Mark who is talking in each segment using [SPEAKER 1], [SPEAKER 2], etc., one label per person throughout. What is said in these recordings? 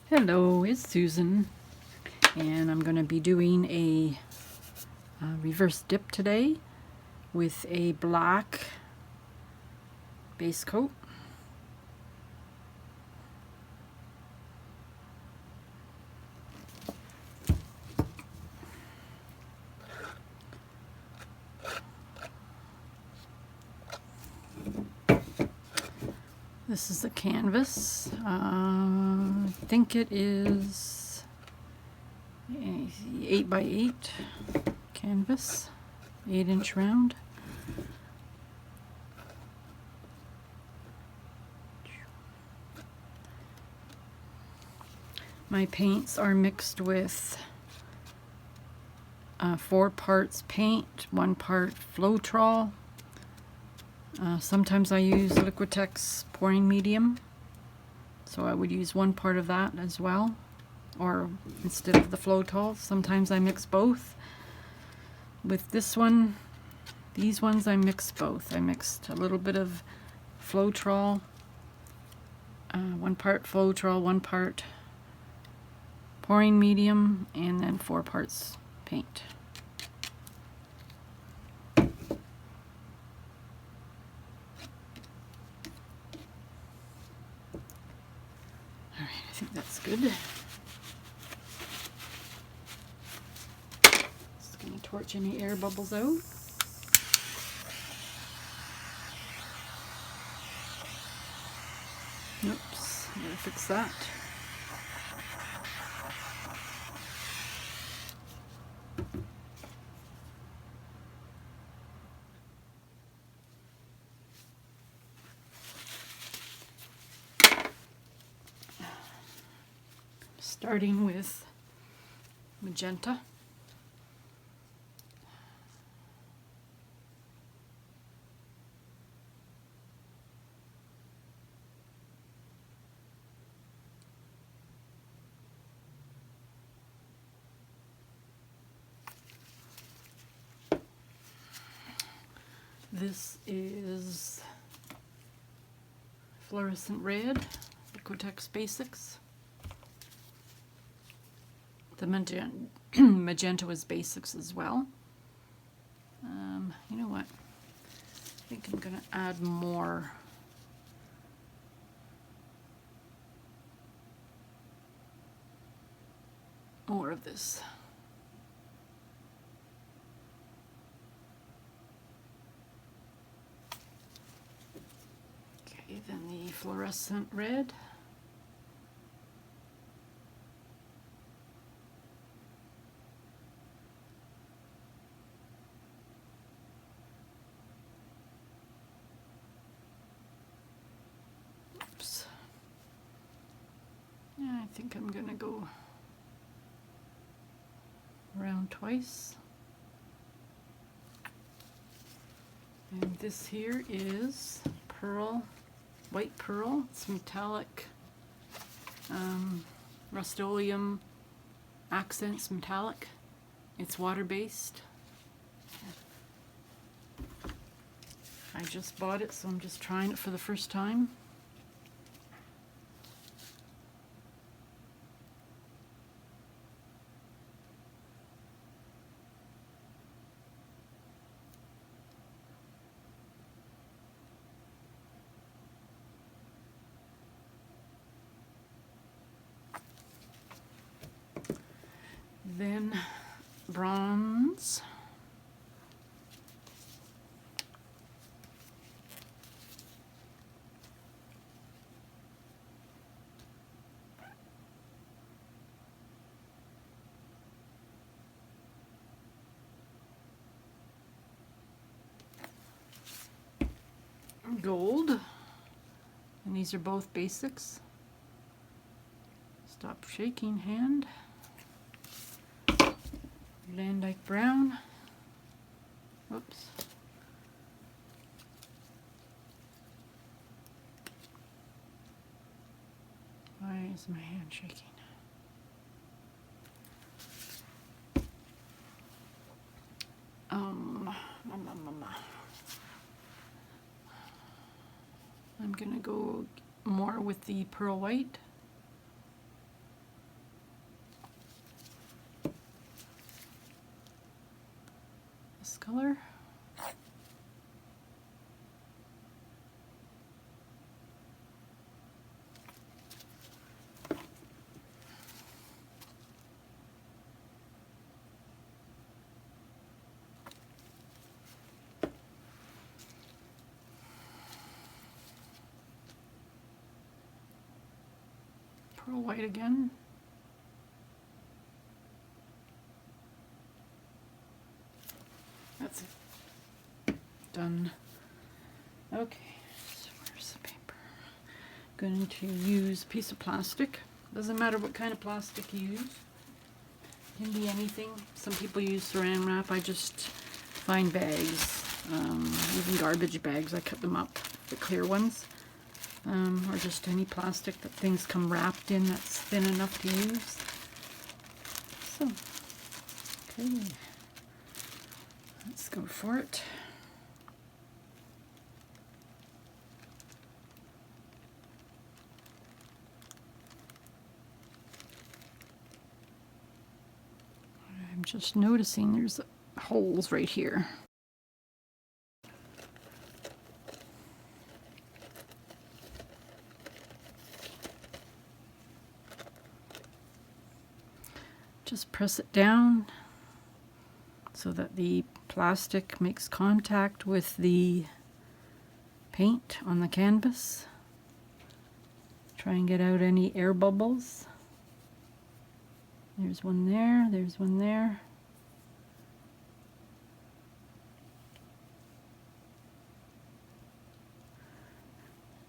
[SPEAKER 1] Hello, it's Susan, and I'm going to be doing a reverse dip today with a black base coat. This is the canvas. I think it is 8x8 canvas, 8-inch round. My paints are mixed with 4 parts paint, 1 part Floetrol. Sometimes I use Liquitex pouring medium, so I would use 1 part of that as well, or instead of the Floetrol. Sometimes I mix both. With this one, these ones I mixed both. I mixed a little bit of Floetrol, 1 part Floetrol, 1 part pouring medium, and then 4 parts paint. Alright, I think that's good. Just going to torch any air bubbles out. Oops, I gotta fix that. Starting with Magenta. This is Fluorescent Red, Liquitex Basics. The magenta was basics as well. You know what? I think I'm gonna add more. More of this. Okay, then the fluorescent red. Yeah, I think I'm gonna go around twice. And this here is pearl, white pearl. It's metallic, Rust-Oleum Accents metallic. It's water-based. I just bought it, so I'm just trying it for the first time. Then bronze. Gold. And these are both basics. Stop shaking hand. Van Dyke brown. Whoops. Why is my hand shaking? I'm gonna go more with the pearl white. Pearl white again. That's it. Done. Okay, so where's the paper? Going to use a piece of plastic. Doesn't matter what kind of plastic you use. Can be anything. Some people use saran wrap. I just find bags, even garbage bags. I cut them up, the clear ones, or just any plastic that things come wrapped in that's thin enough to use. So, okay, let's go for it. I'm just noticing there's holes right here. Just press it down so that the plastic makes contact with the paint on the canvas. Try and get out any air bubbles. There's one there, there's one there.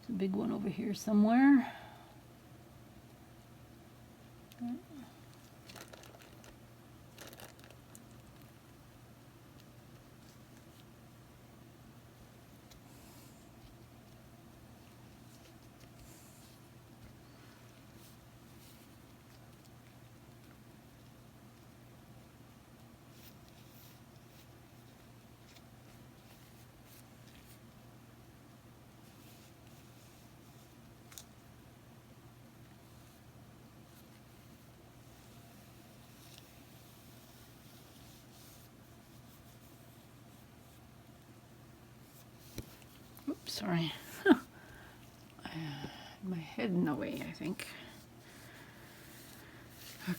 [SPEAKER 1] There's a big one over here somewhere. Oops, sorry. My head in the way, I think. Okay.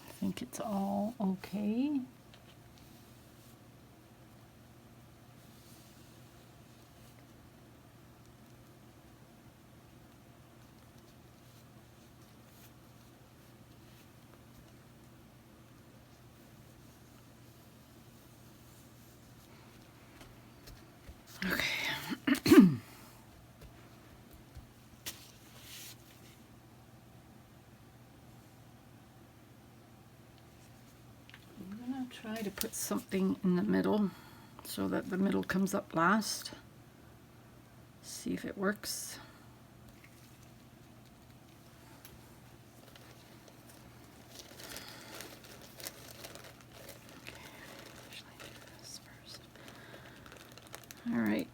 [SPEAKER 1] I think it's all okay. Try to put something in the middle so that the middle comes up last. See if it works. Okay, should I do this first? All right.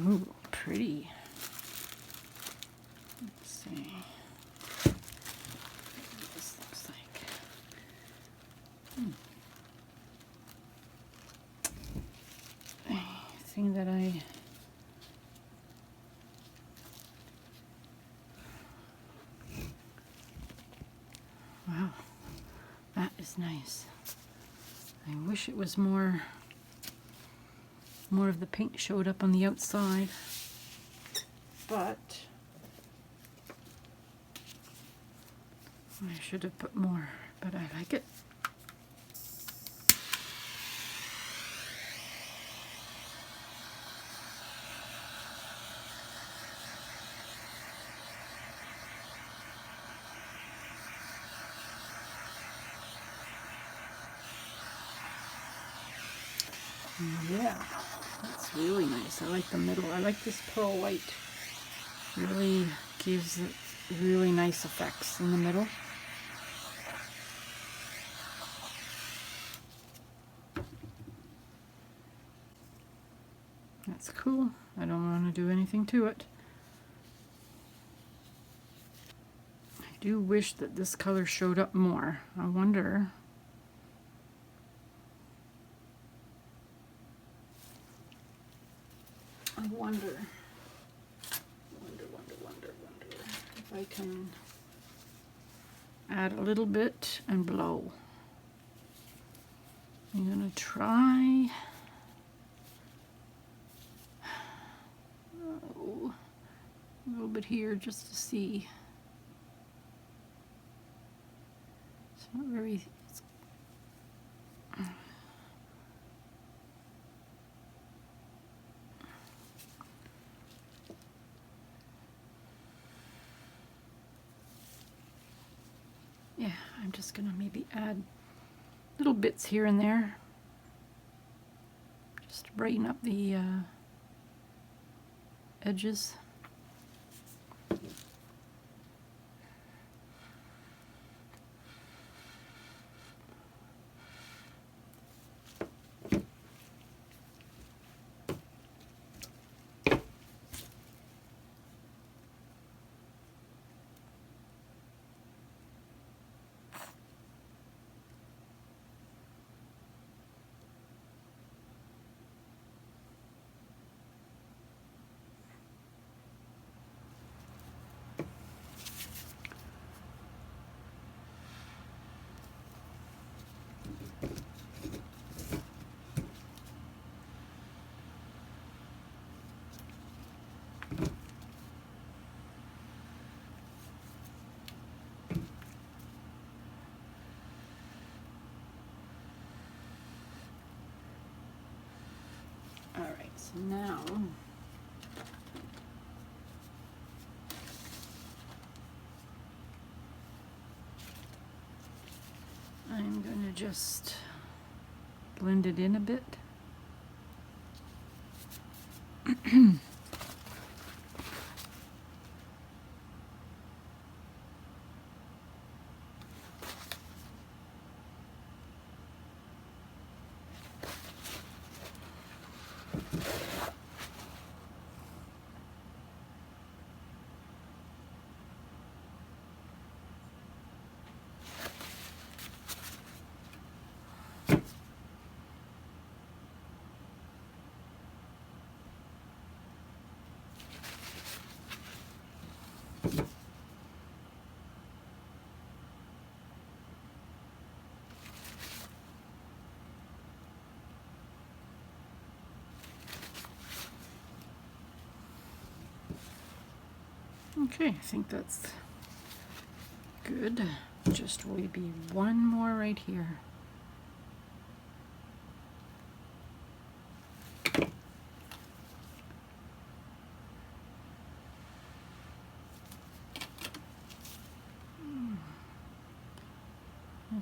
[SPEAKER 1] Ooh, pretty. Let's see what this looks like. Thing that wow, that is nice. I wish it was more of the paint showed up on the outside, but I should have put more, but I like it. Yeah, that's really nice. I like the middle. I like this pearl white. Really gives it really nice effects in the middle. cool. I don't want to do anything to it. I do wish that this color showed up more. I wonder. Wonder if I can add a little bit and blow. I'm gonna try. Oh, a little bit here just to see. It's not very. Yeah, I'm just gonna maybe add little bits here and there just to brighten up the edges. Alright, so now I'm going to just blend it in a bit. Okay, I think that's good. Just maybe one more right here.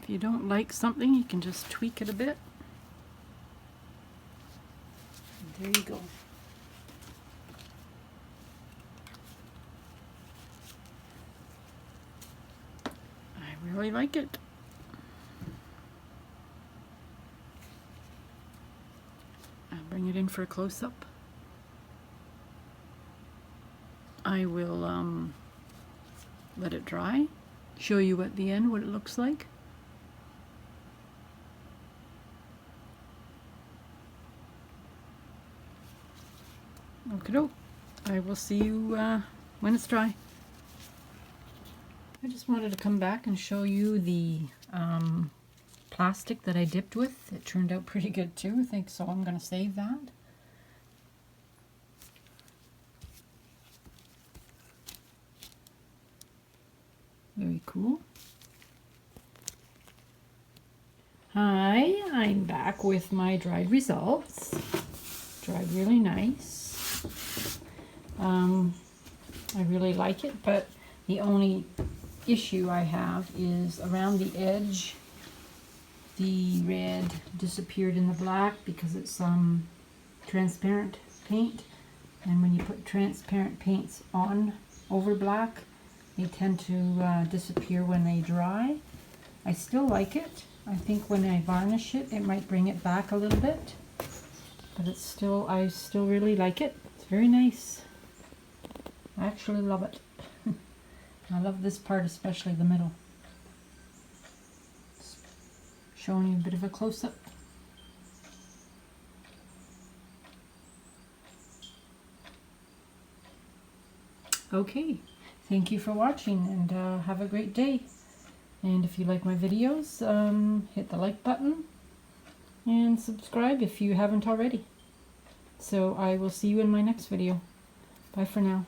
[SPEAKER 1] If you don't like something, you can just tweak it a bit. And there you go. I really like it. I'll bring it in for a close-up. I will let it dry, show you at the end what it looks like. Okey-doke. I will see you when it's dry. I just wanted to come back and show you the plastic that I dipped with. It turned out pretty good too, I think, so I'm going to save that. Very cool. Hi, I'm back with my dried results. Dried really nice. I really like it, but the only issue I have is around the edge. The red disappeared in the black because it's transparent paint, and when you put transparent paints on over black, they tend to disappear when they dry. I still like it. I think when I varnish it, it might bring it back a little bit. but it's still, I still really like it. It's very nice. I actually love it. I love this part, especially the middle. Just showing you a bit of a close-up. Okay, thank you for watching, and have a great day. And if you like my videos, hit the like button and subscribe if you haven't already. So I will see you in my next video. Bye for now.